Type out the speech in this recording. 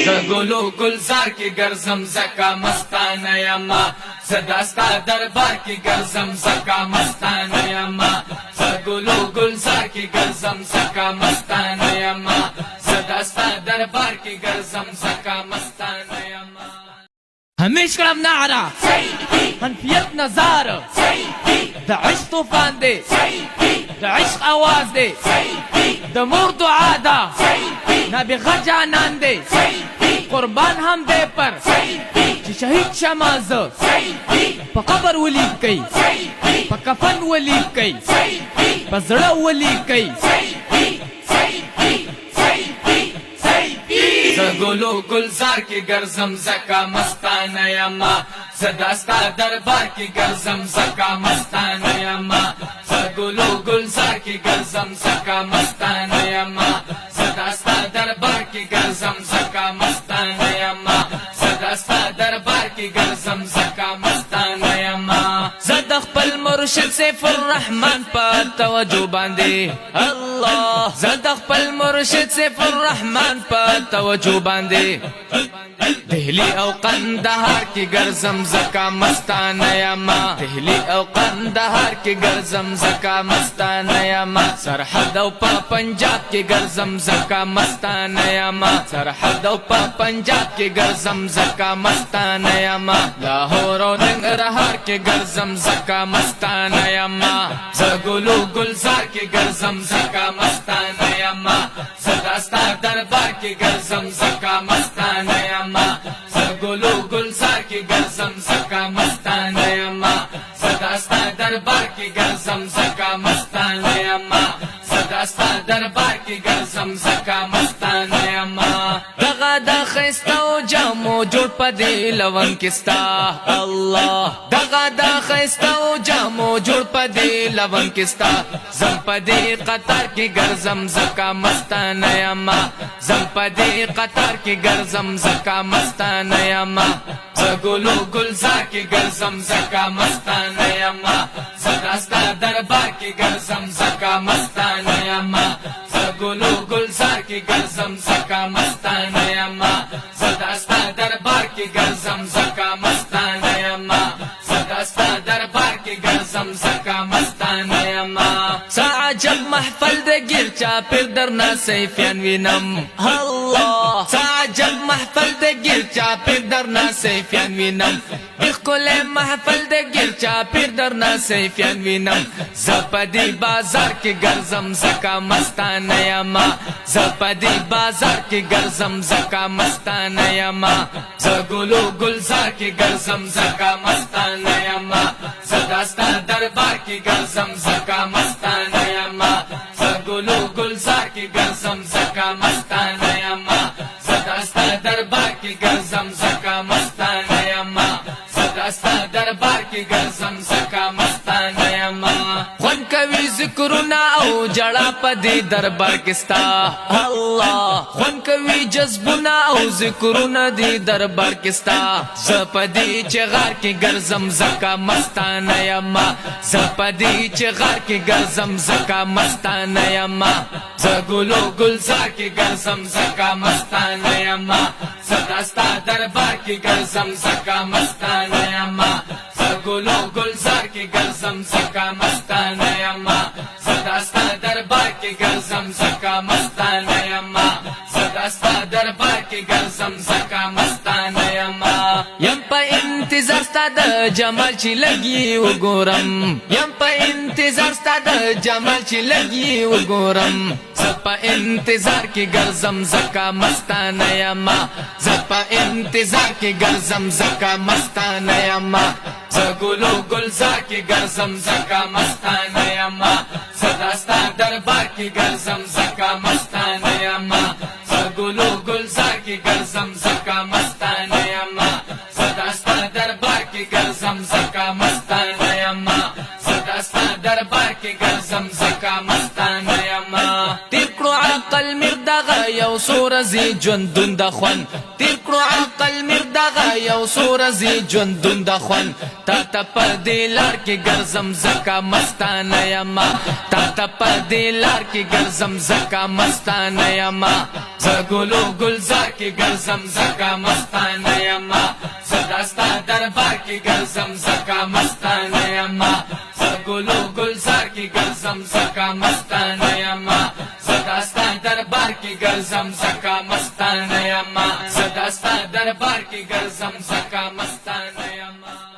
زگلو گلزار کی گرزم زکا مستانه یما زداستا دربار کی گرزم زکا مستانه یما زگلو گلزار کی گرزم زکا مستانه یما زداستا دربار کی گرزم زکا مستانه یما همیش کلم نعرہ منفیت نظار دا عشق طوفان دے دا عشق آواز دے دا مور دعا دا نابغا جانان دے قربان ہم دے پر چی شہید شماز پا قبر ولیب کئی پا کفن ولیب کئی پا زڑا ولیب کئی زگلو گلزار کی گرزم زکا مستانه یما زداستا دربار کی گرزم زکا مستانه یما زگلو گلزار کی گرزم زکا مستانه یما زداستا دربار کی گرزم زکا مستانه یما زداستا دربار کی گرزم زکا مستانه یما زد خپل مرشد سیف الرحمن پا توجہ باندے اللہ زد خپل مرشد سیف الرحمن پا توجہ باندے دہلی او قندہار کی گرزم زکا مستانه یما دہلی او قندہار کی گرزم زکا مستانه یما سرحد او پا پنجاب کی گرزم زکا مستانه یما سرحد او پا پنجاب کی گرزم زکا مستانه یما لاہور او ننگرہار کی گرزم زکا مستانه یما زگلو گلزار کی گرزم زکا مستانه یما زداستا دربار کی گرزم زکا مستانه یما زگلو گلزار کی گرزم زکا مستانه یما زداستا دربار کی گرزم زکا مستانه یما زداستا دربار کی گرزم زکا مستانه یما دغا دا خیستو جامو جوڑ پا دی لون کستا اللہ دغا دا خیستو جامو جوڑ پا دی لون کستا زم پا دی قطار کی گرزم زکا مستانه یما زم پا دی قطار کی گرزم زکا مستانه یما زگلو گلزار کی گرزم زکا مستانه یما زداستا دربار کی گرزم زکا مستانه یما زگلو گلزار کی گرزم زکا مستانه یما زداستا دربار کی گرزم زکا مستانه یما زداستا دربار کی گرزم زکا مستانه یما سعجب محفل دے گیر چاپر درنا سیفیان وینم اللہ سعجب محفل دے گیر چاپر درنا سیفیان وینم اخکل محفل دے گیر چاپر درنا سیفیان وینم زپدی بازار کی گرزم زکا مستانه یما زپدی بازار کی گرزم زکا مستانه یما زگلو گلزار کی گرزم زکا مستانه یما زداستا دربار کی گرزم زکا مستانه یما زگلو گلزار کی گرزم زکا مستانه یما زداستا دربار کی گرزم زکا مستانه یما زداستا دربار کی گرزم زکا مستانه یما خون کوي ذکرنا او جڑا پدی دربار کستا اللہ خون کوي جذبنا او ذکرنا دی دربار کستا زپدی چغار کی گرزم زکا مستانه یما زپدی چغار کی گرزم زکا مستانه یما زگلو گلزار کی گرزم زکا مستانه یما زداستا دربار کی گرزم زکا مستانه یما زگلو گلزار کی گرزم زکا مستانه یما زداستا دربار کی گرزم زکا مستانه یما زداستا دربار کی گرزم زکا مستانه یما یم پا انتظار ستا دا جمال چی لگی و گورم یم پا انتظار ستا دا جمال چی لگی و گورم زپا انتظار کی گرزم زکا مستانه یما زپا انتظار کی گرزم زکا مستانه یما زگلو گلزار کی گرزم زکا مستانه یما زداستا دربار کی گرزم زکا مستانه یما زگلو گلزار کی گرزم زکا مستانه یما زداستا دربار کی گرزم زکا مستانه یما زداستا دربار کی گرزم زکا مستانه یما تکڑو عقل مردغا یو یو سورزی جوندون د خوان تیر کړو عقل مردغه یو سورزی جوندون د خوان تا ته پر دې لار کې ګرځم زکا مستانه یما تا ته پر دې لار کې ګرځم زکا مستانه یما زګلو گلزار کې ګرځم زکا مستانه یما صداستا دربار کې ګرځم زکا مستانه یما زګلو گلزار کې ګرځم زکا مستانه یما صداستا دربار کې ګرځم زکا مستانه یما صداستا دربار کې ګرځم زکا مستانه یما